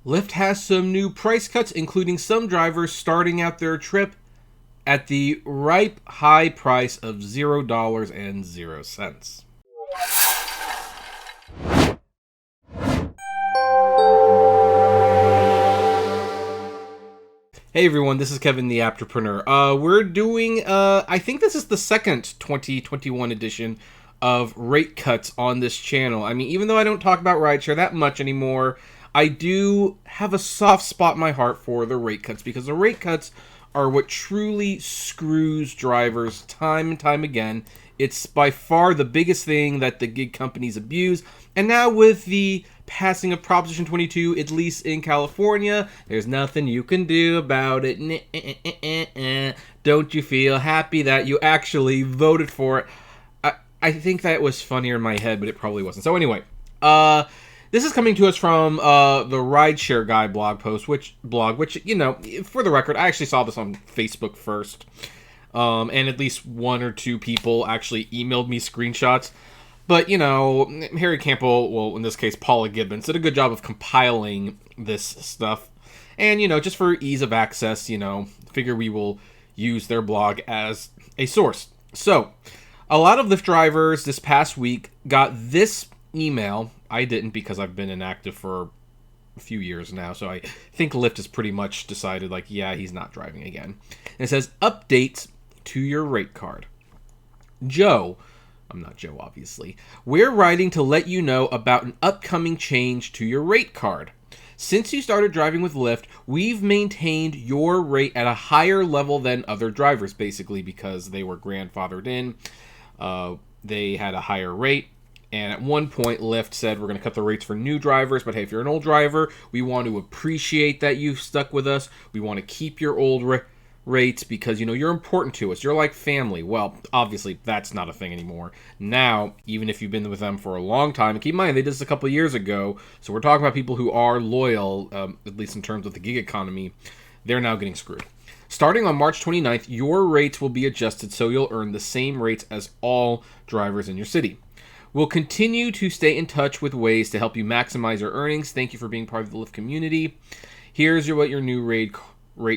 Lyft has some new price cuts, including some drivers starting out their trip at the ripe high price of $0.00. Hey everyone, this is Kevin the Apptrepreneur. We're doing, I think this is the second 2021 edition of rate cuts on this channel. I mean, even though I don't talk about rideshare that much anymore, I do have a soft spot in my heart for the rate cuts, because the rate cuts are what truly screws drivers time and time again. It's by far the biggest thing that the gig companies abuse. And now with the passing of Proposition 22, at least in California, there's nothing you can do about it. Don't you feel happy that you actually voted for it? I think that was funnier in my head, but it probably wasn't. So anyway, this is coming to us from the Rideshare Guy blog, which, you know, for the record, I actually saw this on Facebook first. And at least one or two people actually emailed me screenshots. But, you know, Harry Campbell, well, in this case, Paula Gibbons, did a good job of compiling this stuff. And, you know, just for ease of access, you know, figure we will use their blog as a source. So, a lot of Lyft drivers this past week got this email. I didn't, because I've been inactive for a few years now. So I think Lyft has pretty much decided, like, yeah, he's not driving again. And it says, updates to your rate card. Joe, I'm not Joe, obviously. We're writing to let you know about an upcoming change to your rate card. Since you started driving with Lyft, we've maintained your rate at a higher level than other drivers, basically because they were grandfathered in. They had a higher rate. And at one point, Lyft said, we're going to cut the rates for new drivers, but hey, if you're an old driver, we want to appreciate that you've stuck with us. We want to keep your old rates because, you know, you're important to us. You're like family. Well, obviously, that's not a thing anymore. Now, even if you've been with them for a long time, and keep in mind, they did this a couple of years ago, so we're talking about people who are loyal, at least in terms of the gig economy, they're now getting screwed. Starting on March 29th, your rates will be adjusted so you'll earn the same rates as all drivers in your city. We'll continue to stay in touch with ways to help you maximize your earnings. Thank you for being part of the Lyft community. Here's what your new rate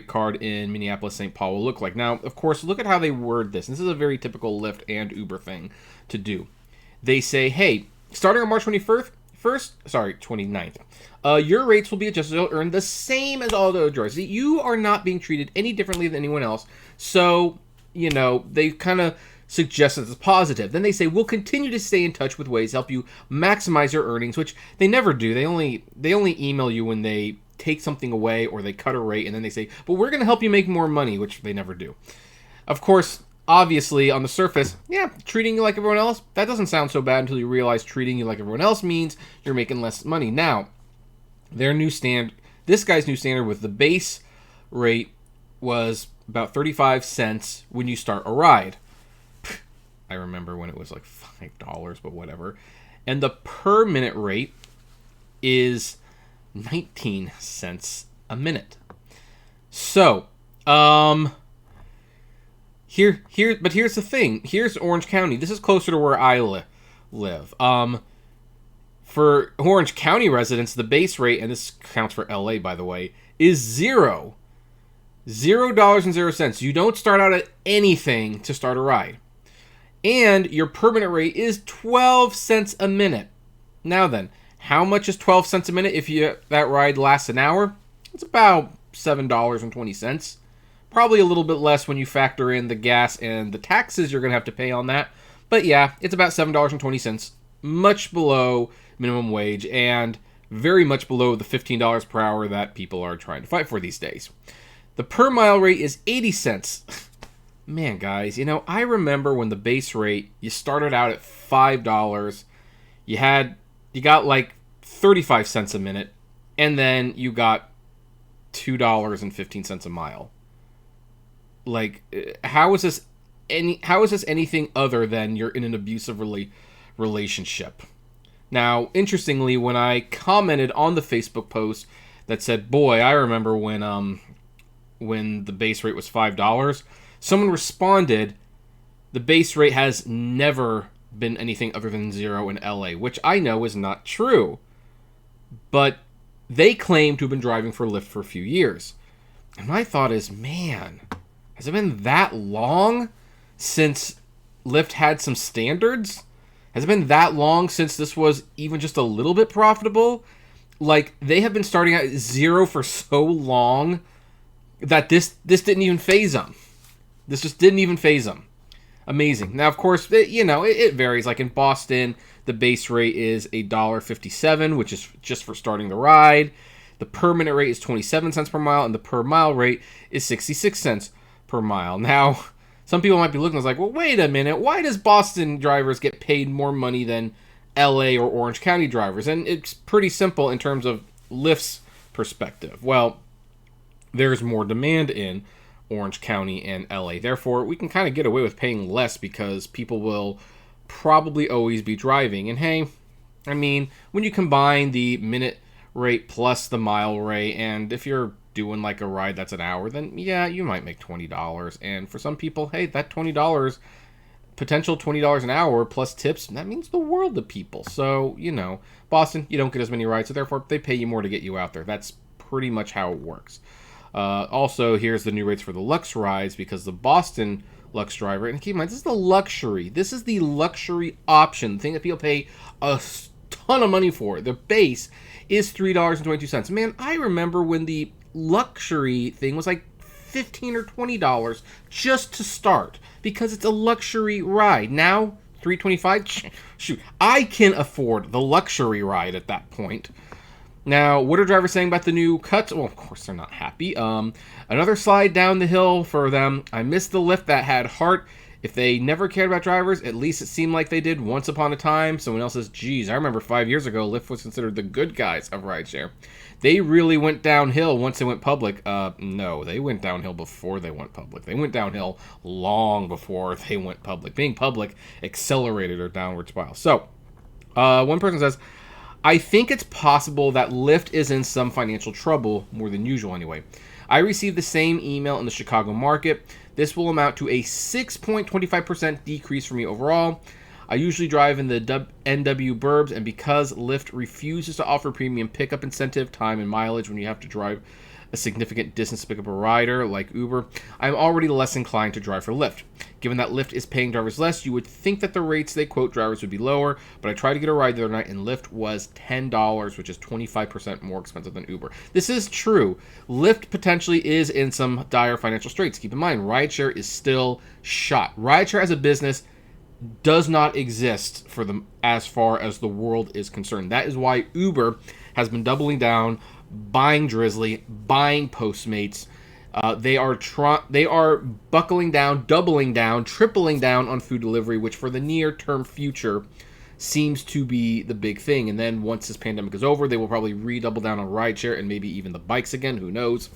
card in Minneapolis, St. Paul will look like. Now, of course, look at how they word this. This is a very typical Lyft and Uber thing to do. They say, hey, starting on March 29th, your rates will be adjusted. You'll earn the same as all the other drivers. You are not being treated any differently than anyone else. So, you know, they kind of suggest that it's positive. Then they say, we'll continue to stay in touch with ways to help you maximize your earnings, which they never do. They only email you when they take something away or they cut a rate, and then they say, but we're going to help you make more money, which they never do. Of course, obviously, on the surface, yeah, treating you like everyone else, that doesn't sound so bad until you realize treating you like everyone else means you're making less money. Now, this guy's new standard with the base rate was about 35 cents when you start a ride. I remember when it was like $5, but whatever. And the per minute rate is 19 cents a minute. So, but here's the thing. Here's Orange County. This is closer to where I live. For Orange County residents, the base rate, and this counts for LA, by the way, is $0. $0.00. You don't start out at anything to start a ride. And your per minute rate is 12 cents a minute. Now then, how much is 12 cents a minute if that ride lasts an hour? It's about $7.20. Probably a little bit less when you factor in the gas and the taxes you're going to have to pay on that. But yeah, it's about $7.20, much below minimum wage and very much below the $15 per hour that people are trying to fight for these days. The per mile rate is 80 cents. Man, guys, you know, I remember when the base rate, you started out at $5, you got like 35 cents a minute, and then you got $2.15 a mile. Like, how is this anything other than you're in an abusive relationship? Now, interestingly, when I commented on the Facebook post that said, boy, I remember when the base rate was $5, someone responded, the base rate has never been anything other than 0 in LA, which I know is not true. But They claim to have been driving for Lyft for a few years. And my thought is, man, has it been that long since Lyft had some standards? Has it been that long since this was even just a little bit profitable? Like, they have been starting at zero for so long that this didn't even faze them. This just didn't even faze them. Amazing. Now, of course, it varies. Like in Boston, the base rate is $1.57, which is just for starting the ride. The per minute rate is 27 cents per mile, and the per mile rate is 66 cents per mile. Now, some people might be looking at this like, well, wait a minute. Why does Boston drivers get paid more money than LA or Orange County drivers? And it's pretty simple in terms of Lyft's perspective. Well, there's more demand in Orange County and LA. Therefore, we can kind of get away with paying less because people will probably always be driving. And hey, I mean, when you combine the minute rate plus the mile rate, and if you're doing like a ride that's an hour, then yeah, you might make $20. And for some people, hey, that $20, potential $20 an hour plus tips, that means the world to people. So, Boston, you don't get as many rides, so therefore they pay you more to get you out there. That's pretty much how it works. Also, here's the new rates for the Lux rides, because the Boston Lux driver, and keep in mind, this is the luxury. This is the luxury option, the thing that people pay a ton of money for. The base is $3.22. Man, I remember when the luxury thing was like $15 or $20 just to start, because it's a luxury ride. Now, $3.25? Shoot, I can afford the luxury ride at that point. Now, what are drivers saying about the new cuts? Well, of course, they're not happy. Another slide down the hill for them. I miss the Lyft that had heart. If they never cared about drivers, at least it seemed like they did once upon a time. Someone else says, geez, I remember 5 years ago, Lyft was considered the good guys of rideshare. They really went downhill once they went public. No, they went downhill before they went public. They went downhill long before they went public. Being public accelerated their downward spiral. So, one person says, I think it's possible that Lyft is in some financial trouble, more than usual anyway. I received the same email in the Chicago market. This will amount to a 6.25% decrease for me overall. I usually drive in the NW burbs, and because Lyft refuses to offer premium pickup incentive, time, and mileage when you have to drive a significant distance to pick up a rider like Uber, I'm already less inclined to drive for Lyft. Given that Lyft is paying drivers less, you would think that the rates they quote drivers would be lower, but I tried to get a ride the other night and Lyft was $10, which is 25% more expensive than Uber. This is true. Lyft potentially is in some dire financial straits. Keep in mind, rideshare is still shot. Rideshare as a business does not exist for them as far as the world is concerned. That is why Uber has been doubling down, buying Drizzly, buying Postmates. They are buckling down, doubling down, tripling down on food delivery, which for the near-term future seems to be the big thing. And then once this pandemic is over, they will probably redouble down on rideshare and maybe even the bikes again. Who knows?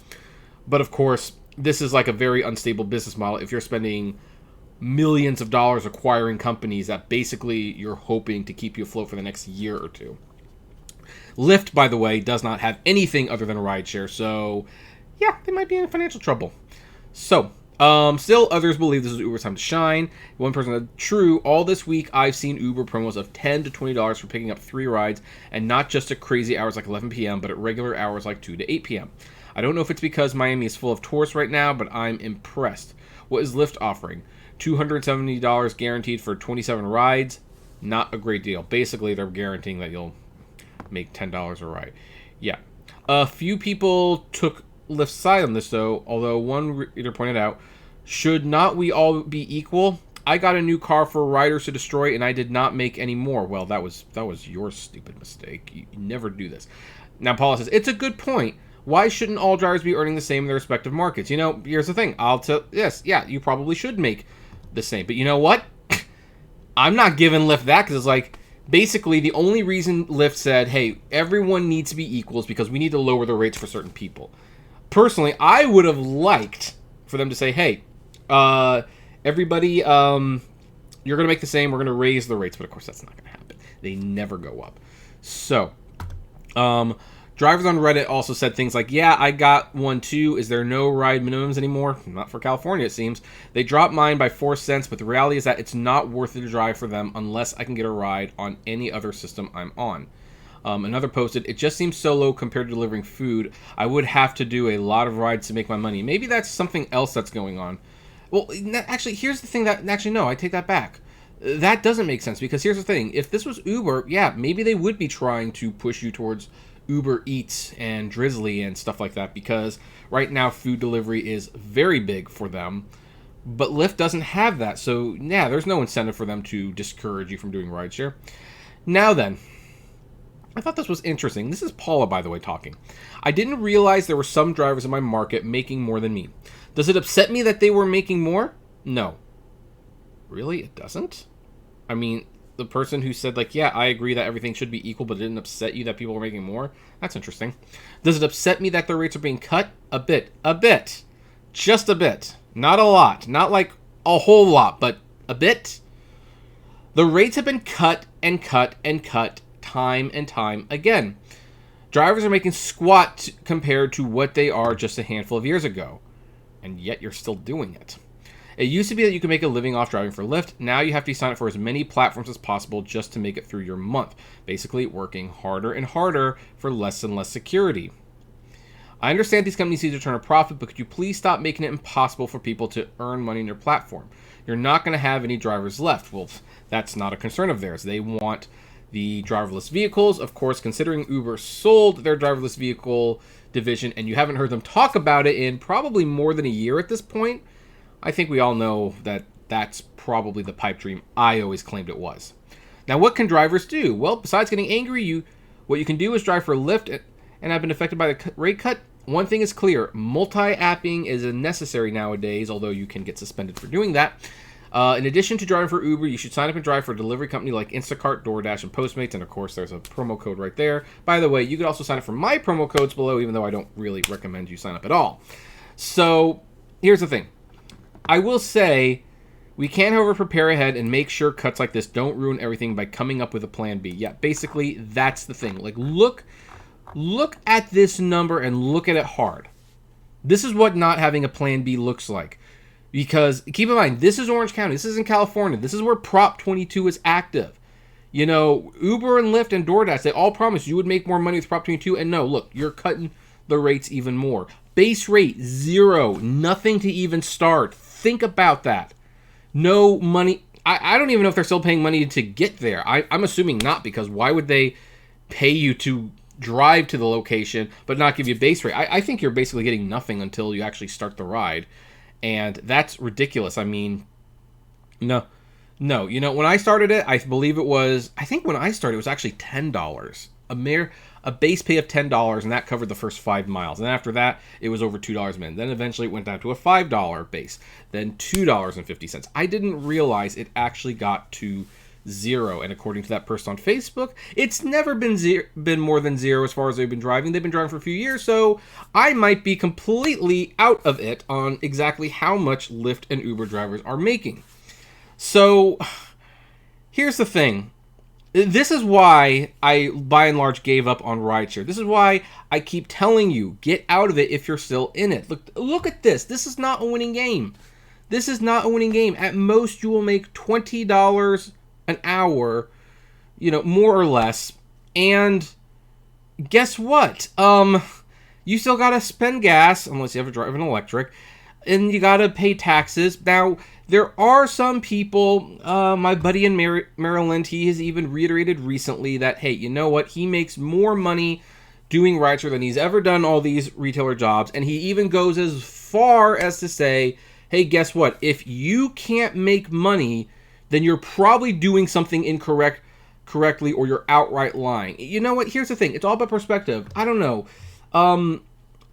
But of course, this is like a very unstable business model. If you're spending millions of dollars acquiring companies that basically you're hoping to keep you afloat for the next year or two. Lyft, by the way, does not have anything other than a rideshare, so yeah, they might be in financial trouble. So, still others believe this is Uber's time to shine. One person said, true, all this week I've seen Uber promos of $10 to $20 for picking up 3 rides, and not just at crazy hours like 11 p.m., but at regular hours like 2 to 8 p.m. I don't know if it's because Miami is full of tourists right now, but I'm impressed. What is Lyft offering? $270 guaranteed for 27 rides? Not a great deal. Basically, they're guaranteeing that you'll make $10 a ride. Yeah. A few people took Lyft's side on this, though, although one reader pointed out, should not we all be equal? I got a new car for riders to destroy, and I did not make any more. Well, that was your stupid mistake. You never do this. Now, Paula says, it's a good point. Why shouldn't all drivers be earning the same in their respective markets? Here's the thing. Yes, you probably should make the same. But you know what? I'm not giving Lyft that, because it's like, basically, the only reason Lyft said, hey, everyone needs to be equal is because we need to lower the rates for certain people. Personally, I would have liked for them to say, hey, everybody, you're going to make the same, we're going to raise the rates. But of course, that's not going to happen. They never go up. So, drivers on Reddit also said things like, yeah, I got one too. Is there no ride minimums anymore? Not for California, it seems. They dropped mine by 4 cents, but the reality is that it's not worth it to drive for them unless I can get a ride on any other system I'm on. Another posted, it just seems so low compared to delivering food. I would have to do a lot of rides to make my money. Maybe that's something else that's going on. Well, actually, here's the thing that, actually, no, I take that back. That doesn't make sense, because here's the thing. If this was Uber, yeah, maybe they would be trying to push you towards Uber Eats and Drizzly and stuff like that, because right now food delivery is very big for them. But Lyft doesn't have that, so yeah, there's no incentive for them to discourage you from doing rideshare. Now then, I thought this was interesting. This is Paula, by the way, talking. I didn't realize there were some drivers in my market making more than me. Does it upset me that they were making more? No. Really? It doesn't? I mean, the person who said, like, yeah, I agree that everything should be equal, but it didn't upset you that people were making more? That's interesting. Does it upset me that their rates are being cut? A bit. A bit. Just a bit. Not a lot. Not like a whole lot, but a bit. The rates have been cut and cut and cut time and time again. Drivers are making squat compared to what they are just a handful of years ago. And yet you're still doing it. It used to be that you could make a living off driving for Lyft. Now you have to sign up for as many platforms as possible just to make it through your month. Basically working harder and harder for less and less security. I understand these companies need to turn a profit, but could you please stop making it impossible for people to earn money on your platform? You're not going to have any drivers left. Well, that's not a concern of theirs. They want the driverless vehicles. Of course, considering Uber sold their driverless vehicle division, and you haven't heard them talk about it in probably more than a year at this point, I think we all know that that's probably the pipe dream I always claimed it was. Now, what can drivers do? Well, besides getting angry, what you can do is drive for Lyft and have been affected by the rate cut. One thing is clear, multi-apping is necessary nowadays, although you can get suspended for doing that. In addition to driving for Uber, you should sign up and drive for a delivery company like Instacart, DoorDash, and Postmates, and of course there's a promo code right there. By the way, you could also sign up for my promo codes below, even though I don't really recommend you sign up at all. So, here's the thing. I will say, we can, however, prepare ahead and make sure cuts like this don't ruin everything by coming up with a plan B. Yeah, basically, that's the thing. Like, look at this number and look at it hard. This is what not having a plan B looks like. Because, keep in mind, this is Orange County. This is in California. This is where Prop 22 is active. You know, Uber and Lyft and DoorDash, they all promised you would make more money with Prop 22. And no, look, you're cutting the rates even more. Base rate, 0. Nothing to even start. Think about that. No money. I don't even know if they're still paying money to get there. I'm assuming not, because why would they pay you to drive to the location but not give you base rate? I think you're basically getting nothing until you actually start the ride. And that's ridiculous. I mean, no. You know, when I started it, I believe it was, I think when I started, it was actually $10. A base pay of $10, and that covered the first 5 miles. And after that, it was over $2 a minute. Then eventually it went down to a $5 base, then $2.50. I didn't realize it actually got to 0. And according to that person on Facebook, it's never been more than 0 as far as they've been driving. They've been driving for a few years, so I might be completely out of it on exactly how much Lyft and Uber drivers are making. So, here's the thing. This is why I, by and large, gave up on rideshare. This is why I keep telling you, get out of it if you're still in it. Look at this. This is not a winning game. This is not a winning game. At most, you will make $20 an hour, you know, more or less. And guess what? You still gotta spend gas, unless you have to drive an electric, and you gotta pay taxes. Now, there are some people, my buddy in Maryland, he has even reiterated recently that, hey, you know what? He makes more money doing rideshare than he's ever done all these retailer jobs. And he even goes as far as to say, hey, guess what? If you can't make money, then you're probably doing something correctly, or you're outright lying. You know what? Here's the thing. It's all about perspective. I don't know.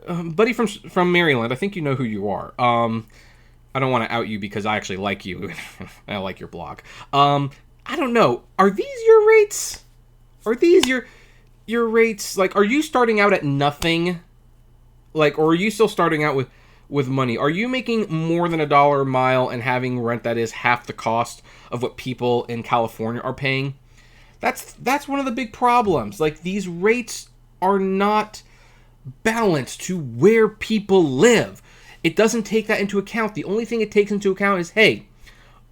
Buddy from Maryland, I think you know who you are. I don't want to out you because I actually like you. I like your blog. I don't know. Are these your rates? Are these your rates? Like, are you starting out at nothing? Like, or are you still starting out with money? Are you making more than $1 a mile and having rent that is half the cost of what people in California are paying? That's one of the big problems. Like, these rates are not balanced to where people live. It doesn't take that into account. The only thing it takes into account is, hey,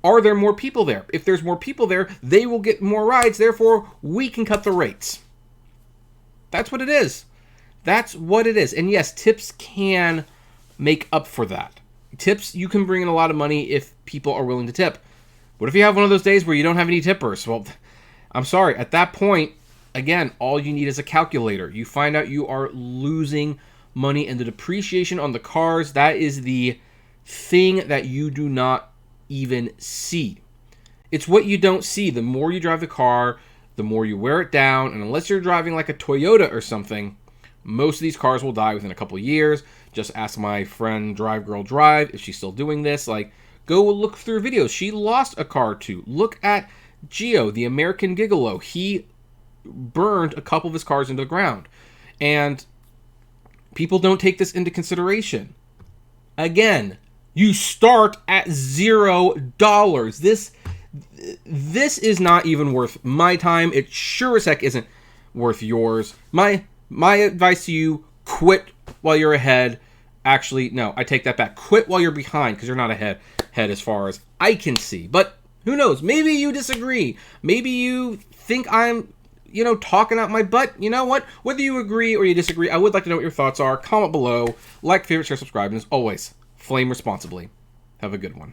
are there more people there? If there's more people there, they will get more rides. Therefore, we can cut the rates. That's what it is. That's what it is. And yes, tips can make up for that. Tips, you can bring in a lot of money if people are willing to tip. What if you have one of those days where you don't have any tippers? Well, I'm sorry. At that point, again, all you need is a calculator. You find out you are losing money, and the depreciation on the cars, that is the thing that you do not even see. It's what you don't see. The more you drive the car, the more you wear it down, and unless you're driving like a Toyota or something, most of these cars will die within a couple of years. Just ask my friend Drive Girl Drive if she's still doing this. Like, go look through videos. She lost a car too. Look at Gio, the American Gigolo. He burned a couple of his cars into the ground. And people don't take this into consideration. Again, you start at $0. This is not even worth my time. It sure as heck isn't worth yours. My advice to you, quit while you're ahead. Actually, no, I take that back. Quit while you're behind, because you're not ahead as far as I can see. But who knows? Maybe you disagree. Maybe you think I'm, talking out my butt. You know what? Whether you agree or you disagree, I would like to know what your thoughts are. Comment below. Like, favorite, share, subscribe, and as always, flame responsibly. Have a good one.